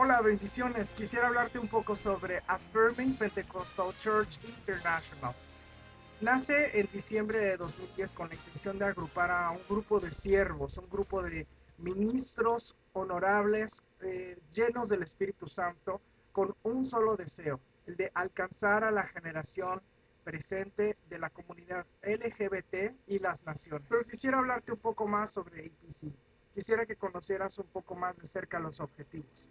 Hola, bendiciones. Quisiera hablarte un poco sobre Affirming Pentecostal Church International. Nace en diciembre de 2010 con la intención de agrupar a un grupo de siervos, un grupo de ministros honorables, llenos del Espíritu Santo, con un solo deseo, el de alcanzar a la generación presente de la comunidad LGBT y las naciones. Pero quisiera hablarte un poco más sobre APC. Quisiera que conocieras un poco más de cerca los objetivos.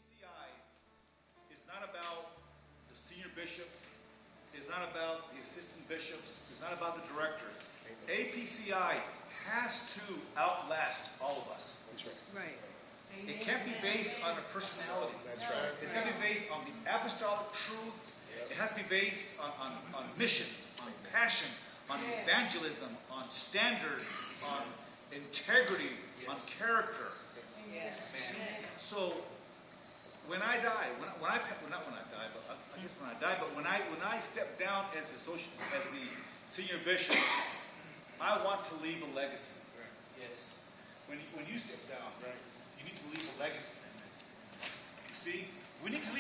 APCI is not about the senior bishop, is not about the assistant bishops, is not about the director. APCI has to outlast all of us. That's right. Right. It can't be based on a personality. That's right. It's got to be based on the apostolic truth. It has to be based on mission, on passion, on evangelism, on standard, on integrity, on character. Yes. So when I die, when I step down as the senior bishop, I want to leave a legacy. Yes. When you step down, you need to leave a legacy. You see, we need to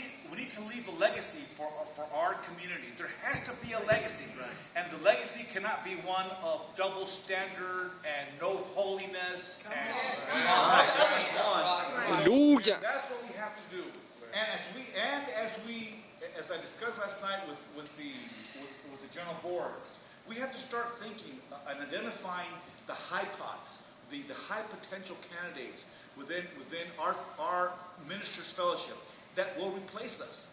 leave a legacy for our community. There has to be a legacy, and the legacy cannot be one of double standard and no holiness. Hallelujah. That's what we have to do. As I discussed last night with the general board, we have to start thinking and identifying the high pots, the high potential candidates within our ministers' fellowship that will replace us.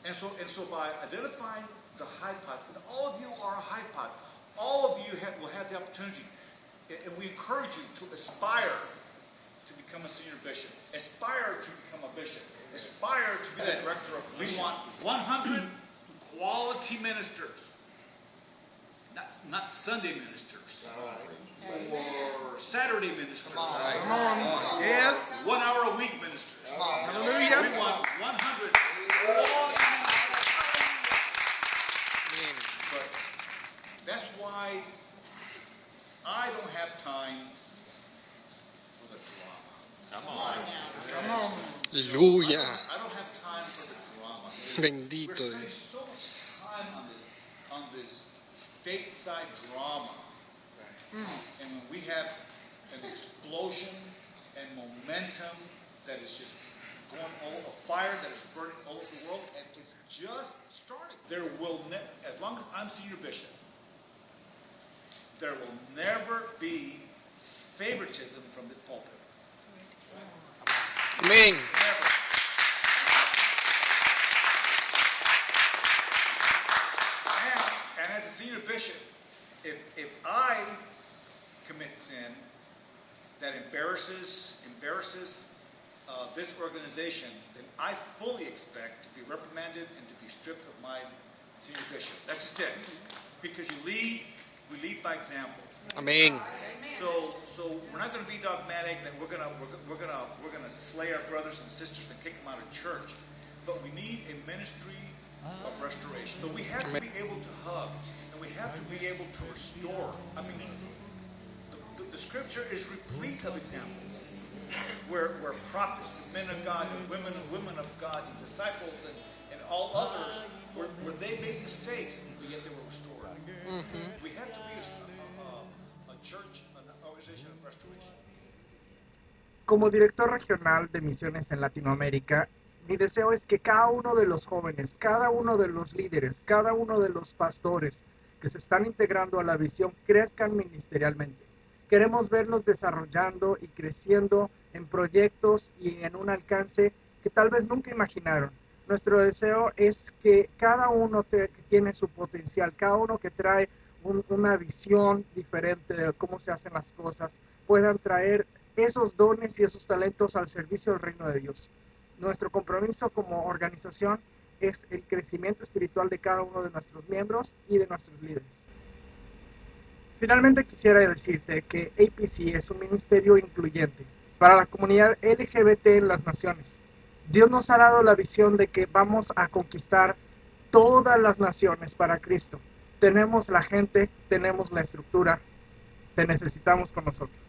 And so by identifying the high pots, and all of you are a high pot, all of you will have the opportunity, and we encourage you to aspire to become a senior bishop, aspire to become a bishop, aspire to be the director of. We want 100 quality ministers, not Sunday ministers, or Saturday ministers. Yes. 1 hour a week ministers. Hallelujah. We want 100 quality ministers. But that's why I don't have time for the drama. Aleluya. I don't have time for the drama. Bendito We're spending Dios. so much time on this stateside drama. And when we have an explosion and momentum that is just going over, a fire that is burning all over the world, and it's just starting. There will as long as I'm senior bishop, there will never be favoritism from this pulpit. Amén. Never. And as a senior bishop, if I commit sin that embarrasses this organization, then I fully expect to be reprimanded and to be stripped of my senior bishop. That's just it. Because we lead by example. Amén. So we're not going to be dogmatic that we're gonna slay our brothers and sisters and kick them out of church, but we need a ministry of restoration. So we have to be able to hug, and we have to be able to restore. I mean, the scripture is replete of examples where prophets and men of God and women of God and disciples and all others where they made mistakes, but yet they were restored. We have to be a church, an organization of restoration. Como director regional de misiones en Latinoamérica, mi deseo es que cada uno de los jóvenes, cada uno de los líderes, cada uno de los pastores que se están integrando a la visión crezcan ministerialmente. Queremos verlos desarrollando y creciendo en proyectos y en un alcance que tal vez nunca imaginaron. Nuestro deseo es que cada uno que tiene su potencial, cada uno que trae una visión diferente de cómo se hacen las cosas, puedan traer esos dones y esos talentos al servicio del reino de Dios. Nuestro compromiso como organización es el crecimiento espiritual de cada uno de nuestros miembros y de nuestros líderes. Finalmente quisiera decirte que APC es un ministerio incluyente para la comunidad LGBT en las naciones. Dios nos ha dado la visión de que vamos a conquistar todas las naciones para Cristo. Tenemos la gente, tenemos la estructura, te necesitamos con nosotros.